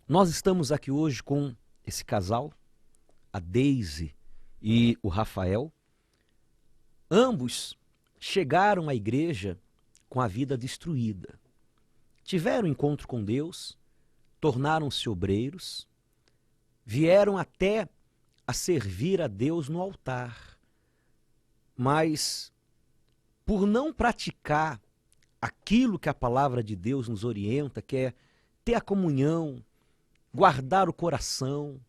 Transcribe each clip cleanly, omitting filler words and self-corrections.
Nós estamos aqui hoje com esse casal, a Deise e o Rafael. Ambos chegaram à igreja com a vida destruída. Tiveram encontro com Deus, tornaram-se obreiros, vieram até a servir a Deus no altar. Mas, por não praticar aquilo que a palavra de Deus nos orienta, que é ter a comunhão, guardar o coração,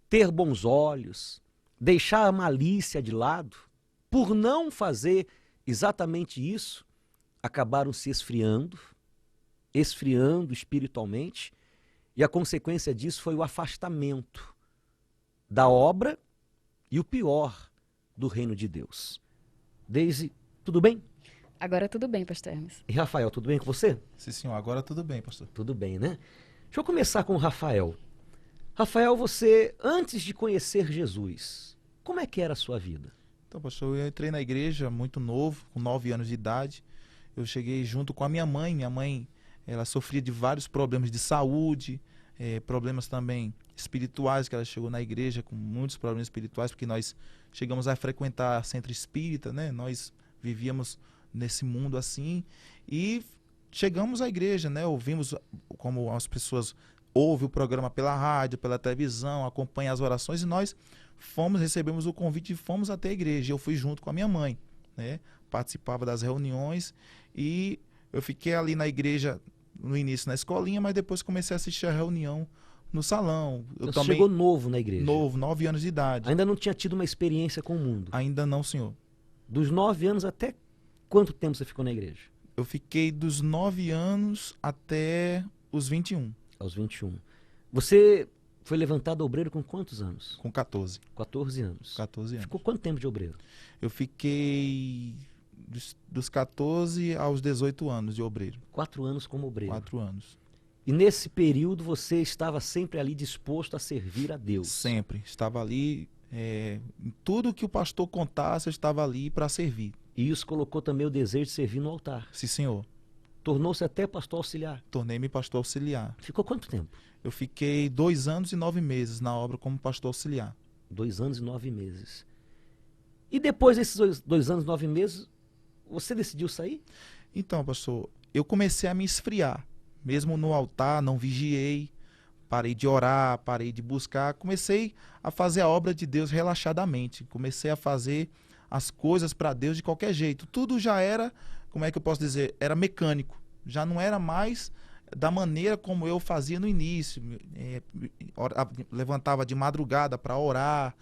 ter bons olhos, deixar a malícia de lado, por não fazer exatamente isso, acabaram se esfriando espiritualmente, e a consequência disso foi o afastamento da obra e o pior do reino de Deus. Deise, tudo bem? Agora tudo bem, pastor Hermes. E Rafael, tudo bem com você? Sim, senhor. Agora tudo bem, pastor. Tudo bem, né? Deixa eu começar com o Rafael. Rafael, você, antes de conhecer Jesus, como é que era a sua vida? Então, pastor, eu entrei na igreja muito novo, com 9 anos de idade. Eu cheguei junto com a minha mãe. Minha mãe, ela sofria de vários problemas de saúde, problemas também espirituais, que ela chegou na igreja com muitos problemas espirituais, porque nós chegamos a frequentar centro espírita, né? Nós vivíamos nesse mundo assim e chegamos à igreja, né? Ouvimos como as pessoas ouvem o programa pela rádio, pela televisão, acompanham as orações, e nós recebemos o convite e fomos até a igreja. Eu fui junto com a minha mãe, né? Participava das reuniões e eu fiquei ali na igreja no início na escolinha, mas depois comecei a assistir a reunião no salão. Você chegou novo na igreja? Novo, 9 anos de idade. Ainda não tinha tido uma experiência com o mundo? Ainda não, senhor. Dos 9 anos até quanto tempo você ficou na igreja? Eu fiquei dos 9 anos até os 21. Aos 21. Você foi levantado obreiro com quantos anos? Com 14. 14 anos. 14 anos. Ficou quanto tempo de obreiro? Eu fiquei dos 14 aos 18 anos de obreiro. 4 anos como obreiro. 4 anos. E nesse período você estava sempre ali disposto a servir a Deus? Sempre. Estava ali, em tudo que o pastor contasse, eu estava ali para servir. E isso colocou também o desejo de servir no altar? Sim, senhor. Tornou-se até pastor auxiliar? Tornei-me pastor auxiliar. Ficou quanto tempo? Eu fiquei 2 anos e 9 meses na obra como pastor auxiliar. 2 anos e 9 meses. E depois desses 2 anos e 9 meses, você decidiu sair? Então, pastor, eu comecei a me esfriar. Mesmo no altar, não vigiei, parei de orar, parei de buscar. Comecei a fazer a obra de Deus relaxadamente. Comecei a fazer as coisas para Deus de qualquer jeito. Tudo já era, como é que eu posso dizer, era mecânico. Já não era mais da maneira como eu fazia no início. Levantava de madrugada para orar,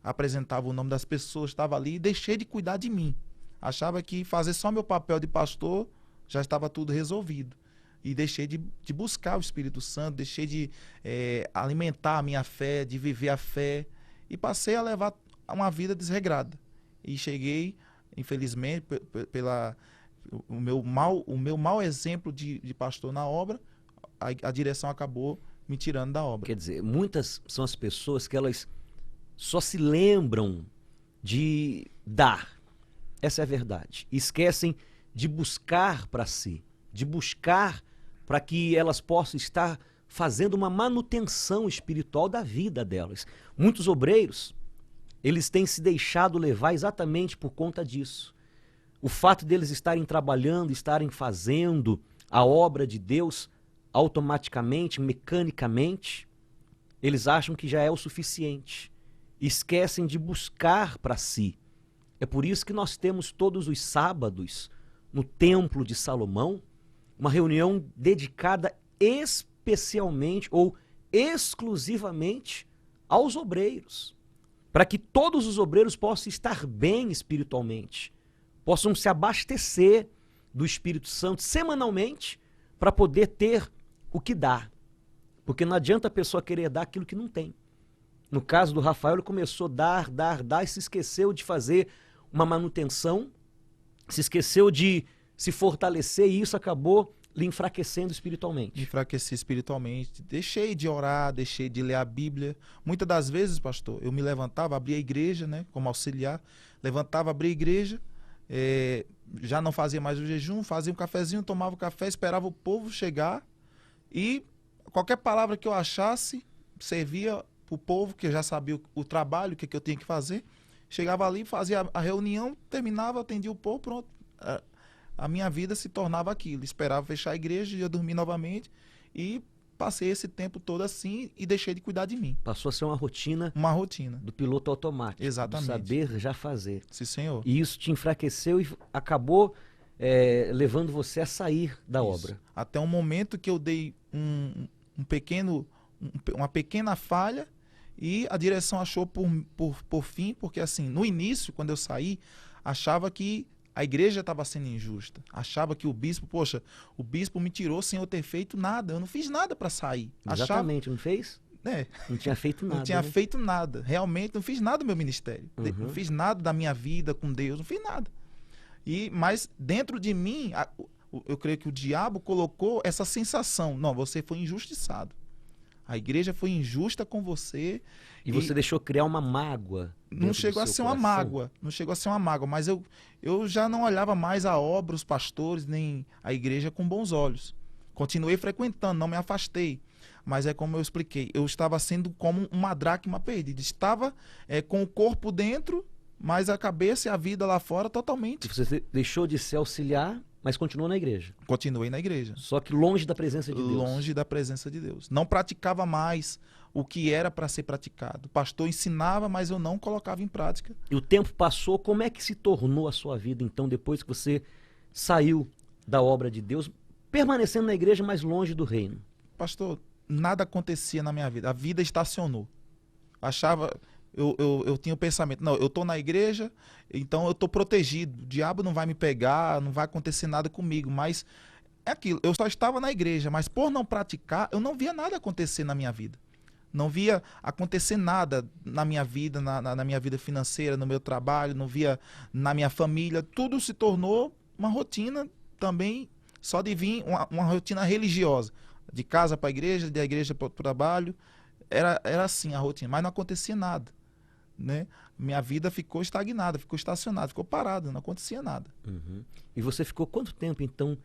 apresentava o nome das pessoas, estava ali e deixei de cuidar de mim. Achava que fazer só meu papel de pastor já estava tudo resolvido. E deixei de buscar o Espírito Santo, deixei de alimentar a minha fé, de viver a fé. E passei a levar uma vida desregrada. E cheguei, infelizmente, o meu mau exemplo de pastor na obra, a direção acabou me tirando da obra. Quer dizer, muitas são as pessoas que elas só se lembram de dar. Essa é a verdade. E esquecem de buscar para si, de buscar para que elas possam estar fazendo uma manutenção espiritual da vida delas. Muitos obreiros, eles têm se deixado levar exatamente por conta disso. O fato deles estarem trabalhando, estarem fazendo a obra de Deus automaticamente, mecanicamente, eles acham que já é o suficiente. Esquecem de buscar para si. É por isso que nós temos todos os sábados, no Templo de Salomão, uma reunião dedicada especialmente ou exclusivamente aos obreiros, para que todos os obreiros possam estar bem espiritualmente, possam se abastecer do Espírito Santo semanalmente para poder ter o que dar. Porque não adianta a pessoa querer dar aquilo que não tem. No caso do Rafael, ele começou a dar e se esqueceu de fazer uma manutenção, se esqueceu de se fortalecer e isso acabou lhe enfraquecendo espiritualmente. Enfraqueci espiritualmente. Deixei de orar, deixei de ler a Bíblia. Muitas das vezes, pastor, eu me levantava, abria a igreja, né, como auxiliar, levantava, abria a igreja, já não fazia mais o jejum, fazia um cafezinho, tomava o café, esperava o povo chegar e qualquer palavra que eu achasse, servia para o povo, que já sabia o trabalho, o que eu tinha que fazer. Chegava ali, fazia a reunião, terminava, atendia o povo, pronto. A minha vida se tornava aquilo. Esperava fechar a igreja, ia dormir novamente e passei esse tempo todo assim e deixei de cuidar de mim. Passou a ser uma rotina Uma rotina. do piloto automático. Exatamente. Do saber já fazer. Sim, senhor. E isso te enfraqueceu e acabou levando você a sair da Isso. obra. Até um momento que eu dei uma pequena falha e a direção achou por fim, porque assim, no início, quando eu saí, achava que a igreja estava sendo injusta. Achava que o bispo me tirou sem eu ter feito nada. Eu não fiz nada para sair. Exatamente, não fez? Não tinha feito nada. Não tinha né? feito nada. Realmente, não fiz nada do meu ministério. Não fiz nada da minha vida com Deus. Não fiz nada. Mas dentro de mim, eu creio que o diabo colocou essa sensação. Não, você foi injustiçado. A igreja foi injusta com você. E você deixou criar uma mágoa. Não chegou a ser uma mágoa. Não chegou a ser uma mágoa. Mas eu já não olhava mais a obra, os pastores, nem a igreja com bons olhos. Continuei frequentando, não me afastei. Mas é como eu expliquei. Eu estava sendo como uma dracma perdida. Estava com o corpo dentro, mas a cabeça e a vida lá fora totalmente. Você deixou de se auxiliar, mas continuou na igreja. Continuei na igreja. Só que longe da presença de Deus. Longe da presença de Deus. Não praticava mais o que era para ser praticado. O pastor ensinava, mas eu não colocava em prática. E o tempo passou, como é que se tornou a sua vida, então, depois que você saiu da obra de Deus, permanecendo na igreja, mas longe do reino? Pastor, nada acontecia na minha vida. A vida estacionou. Eu tinha o pensamento, não, eu estou na igreja, então eu estou protegido. O diabo não vai me pegar, não vai acontecer nada comigo. Mas é aquilo, eu só estava na igreja, mas por não praticar, eu não via nada acontecer na minha vida. Não via acontecer nada na minha vida, na minha vida financeira, no meu trabalho, não via na minha família. Tudo se tornou uma rotina também, só de vir uma rotina religiosa. De casa para a igreja, da igreja para o trabalho. Era assim a rotina, mas não acontecia nada. Né? Minha vida ficou estagnada, ficou estacionada, ficou parada, não acontecia nada. E você ficou quanto tempo, então,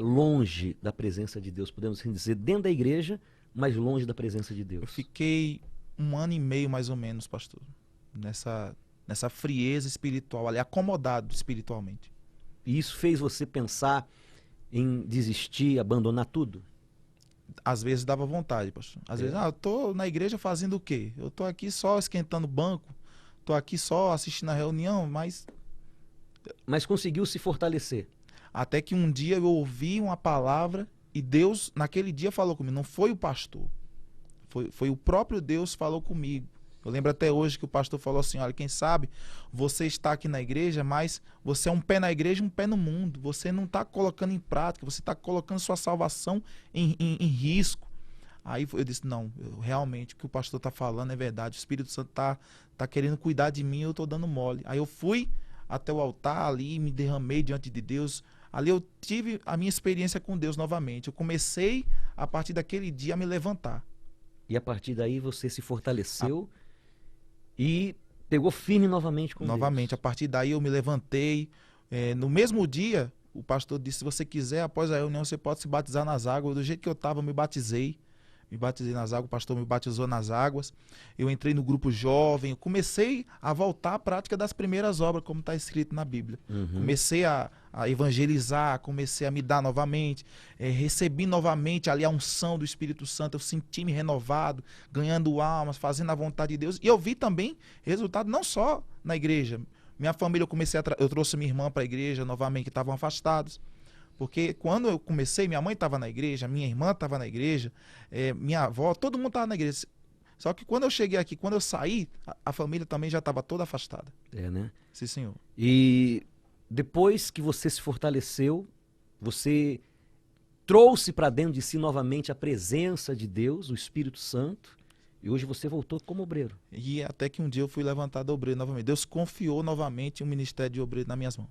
longe da presença de Deus? Podemos assim dizer, dentro da igreja, mas longe da presença de Deus? Eu fiquei 1 ano e meio, mais ou menos, pastor, nessa frieza espiritual, ali, acomodado espiritualmente. E isso fez você pensar em desistir, abandonar tudo? Às vezes dava vontade, pastor. Às vezes, eu tô na igreja fazendo o quê? Eu tô aqui só esquentando banco, tô aqui só assistindo a reunião, mas conseguiu se fortalecer. Até que um dia eu ouvi uma palavra e Deus, naquele dia, falou comigo. Não foi o pastor. Foi o próprio Deus que falou comigo. Eu lembro até hoje que o pastor falou assim, olha, quem sabe você está aqui na igreja, mas você é um pé na igreja e um pé no mundo. Você não está colocando em prática, você está colocando sua salvação em risco. Aí eu disse, não, realmente o que o pastor está falando é verdade. O Espírito Santo tá querendo cuidar de mim e eu estou dando mole. Aí eu fui até o altar ali, me derramei diante de Deus. Ali eu tive a minha experiência com Deus novamente. Eu comecei, a partir daquele dia, a me levantar. E a partir daí você se fortaleceu e pegou firme novamente com Novamente, Deus. a partir daí eu me levantei. No mesmo dia, o pastor disse, se você quiser, após a reunião, você pode se batizar nas águas. Do jeito que eu estava, eu me batizei. Me batizei nas águas, o pastor me batizou nas águas. Eu entrei no grupo jovem, eu comecei a voltar à prática das primeiras obras, como está escrito na Bíblia. Comecei a evangelizar, comecei a me dar novamente, recebi novamente ali a unção do Espírito Santo, eu senti-me renovado, ganhando almas, fazendo a vontade de Deus. E eu vi também resultado não só na igreja. Minha família, eu trouxe minha irmã para a igreja novamente, que estavam afastados. Porque quando eu comecei, minha mãe estava na igreja, minha irmã estava na igreja, minha avó, todo mundo estava na igreja. Só que quando eu cheguei aqui, quando eu saí, a família também já estava toda afastada. Né? Sim, senhor. E depois que você se fortaleceu, você trouxe para dentro de si novamente a presença de Deus, o Espírito Santo, e hoje você voltou como obreiro. E até que um dia eu fui levantado obreiro novamente. Deus confiou novamente um ministério de obreiro nas minhas mãos.